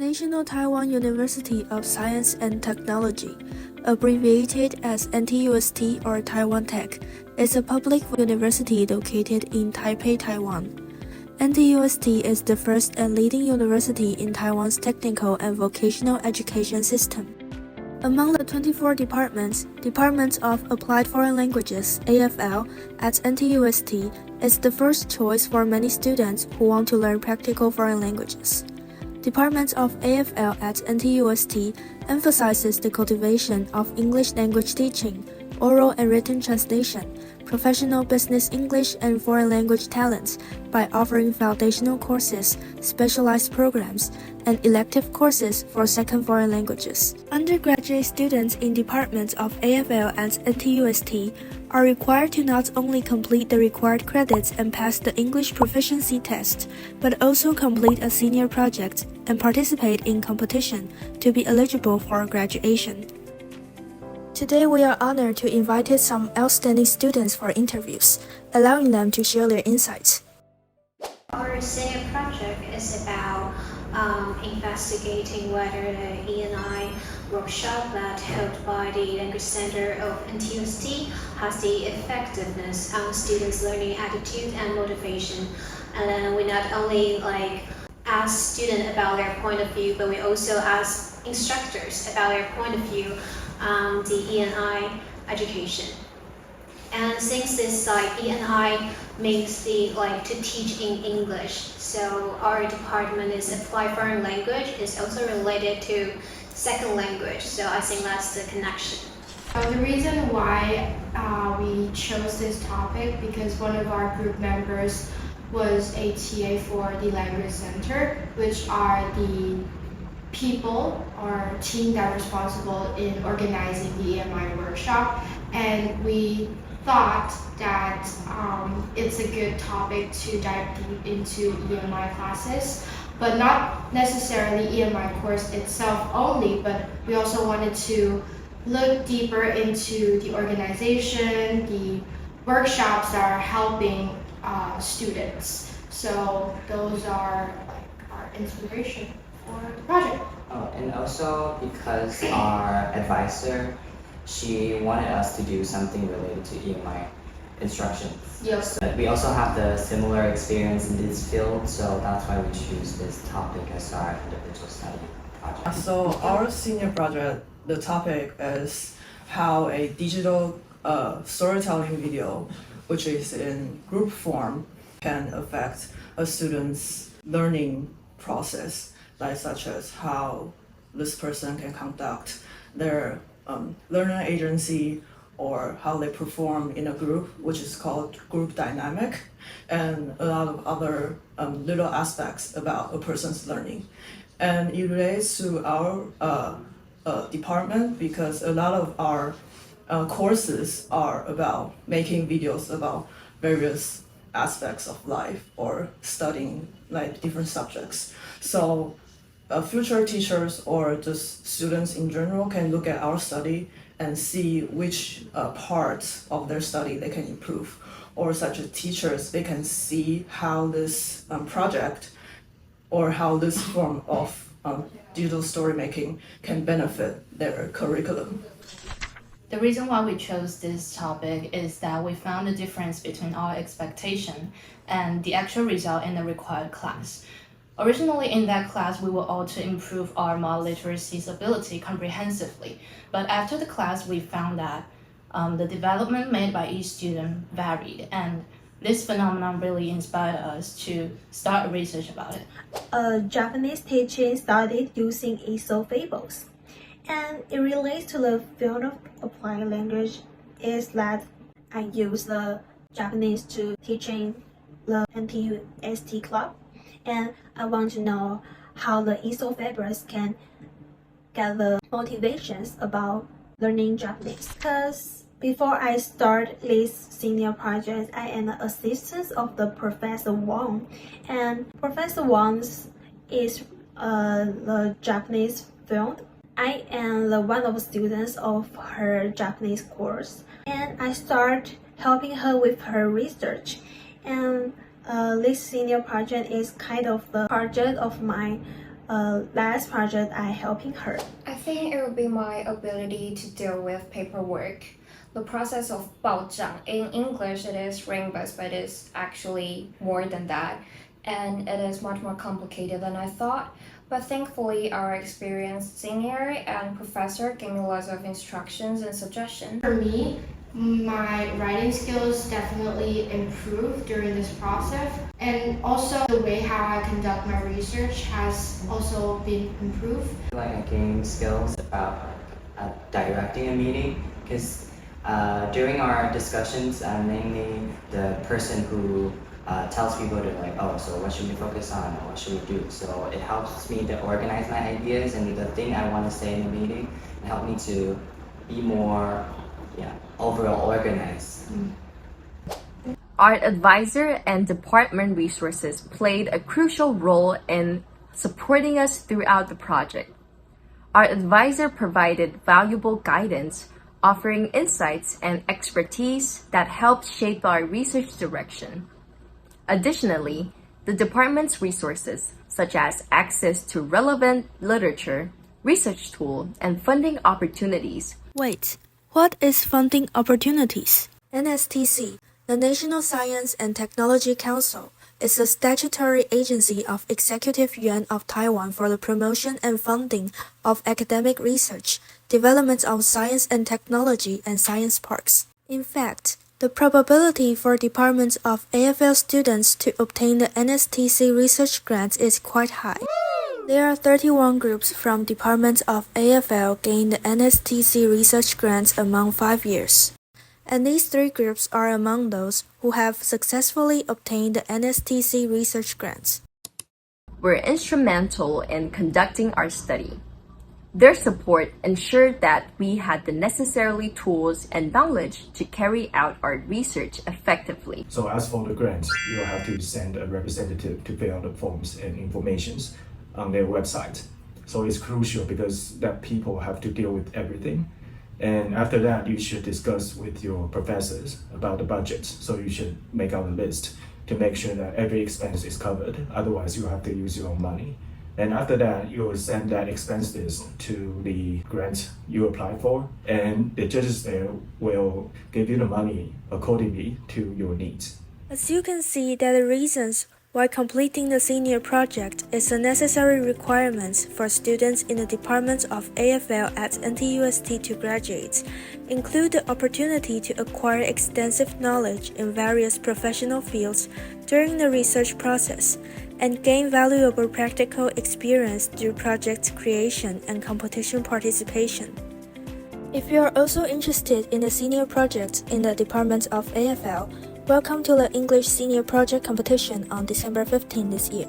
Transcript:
National Taiwan University of Science and Technology, abbreviated as NTUST or Taiwan Tech, is a public university located in Taipei, Taiwan. NTUST is the first and leading university in Taiwan's technical and vocational education system. Among the 24 departments of Applied Foreign Languages (AFL) at NTUST is the first choice for many students who want to learn practical foreign languages. Department of AFL at NTUST emphasizes the cultivation of English language teaching, oral and written translation, professional business English and foreign language talents by offering foundational courses, specialized programs, and elective courses for second foreign languages. Undergraduate students in departments of AFL at NTUST are required to not only complete the required credits and pass the English proficiency test, but also complete a senior project and participate in competition to be eligible for graduation. Today we are honored to invite some outstanding students for interviews, allowing them to share their insights. Our senior project is about investigating whether the E&I workshop that held by the Language Center of NTUST has the effectiveness on students' learning attitude and motivation. And then we not only ask students about their point of view, but we also ask instructors about their point of view on the E&I education. And since this E&I means to teach in English, so our department is Applied Foreign Language is also related to second language. So I think that's the connection. The reason why we chose this topic because one of our group members was a TA for the Language Center, which are the people or team that are responsible in organizing the EMI workshop, and we thought that it's a good topic to dive deep into EMI classes, but not necessarily EMI course itself only, but we also wanted to look deeper into the organization, the workshops that are helping students. So those are our inspiration for the project. And also because our advisor, she wanted us to do something related to EMI instruction. Yes. But we also have the similar experience in this field, so that's why we choose this topic as our individual study project. So our senior project, the topic is how a digital storytelling video, which is in group form, can affect a student's learning process, such as how this person can conduct their learning agency or how they perform in a group, which is called group dynamic, and a lot of other little aspects about a person's learning. And it relates to our department because a lot of our courses are about making videos about various aspects of life or studying different subjects. So future teachers or just students in general can look at our study and see which parts of their study they can improve. Or such as teachers, they can see how this project or how this form of digital story making can benefit their curriculum. The reason why we chose this topic is that we found the difference between our expectation and the actual result in the required class. Originally in that class, we were all to improve our model literacy's ability comprehensively, but after the class, we found that the development made by each student varied, and this phenomenon really inspired us to start research about it. Japanese teaching started using ESO fables, and it relates to the field of applied language is that I use the Japanese to teaching the NTUST club, and I want to know how the ESO fables can get the motivations about learning Japanese. Because before I start this senior project, I am the assistant of the Professor Wang, and Professor Wang is the Japanese field. I am one of the students of her Japanese course, and I start helping her with her research. And this senior project is kind of the project of my last project I helping her. I think it would be my ability to deal with paperwork. The process of 报账, in English it is reimbursed, but it's actually more than that. And it is much more complicated than I thought. But thankfully, our experienced senior and professor gave me lots of instructions and suggestions. For me, my writing skills definitely improved during this process, and also the way how I conduct my research has also been improved. Like I gained skills about directing a meeting because during our discussions, mainly the person who tells people to like, oh, so what should we focus on or what should we do? So it helps me to organize my ideas and the thing I want to say in the meeting and help me to be more overall organized. Our advisor and department resources played a crucial role in supporting us throughout the project. Our advisor provided valuable guidance, offering insights and expertise that helped shape our research direction. Additionally, the department's resources, such as access to relevant literature, research tools, and funding opportunities. Wait, what is funding opportunities? NSTC, the National Science and Technology Council, is a statutory agency of Executive Yuan of Taiwan for the promotion and funding of academic research, development of science and technology, and science parks. In fact, the probability for departments of AFL students to obtain the NSTC research grants is quite high. There are 31 groups from departments of AFL gain the NSTC research grants among 5 years. And these 3 groups are among those who have successfully obtained the NSTC research grants. Were instrumental in conducting our study. Their support ensured that we had the necessary tools and knowledge to carry out our research effectively. So as for the grants, you will have to send a representative to fill out the forms and informations on their website. So it's crucial because that people have to deal with everything. And after that, you should discuss with your professors about the budget. So you should make out a list to make sure that every expense is covered. Otherwise, you have to use your own money. And after that, you will send that expense list to the grant you apply for, and the judges there will give you the money accordingly to your needs. As you can see that the reasons why completing the senior project is a necessary requirement for students in the departments of AFL at NTUST to graduate, include the opportunity to acquire extensive knowledge in various professional fields during the research process, and gain valuable practical experience through project creation and competition participation. If you are also interested in the senior project in the department of AFL, welcome to the English Senior Project Competition on December 15 this year.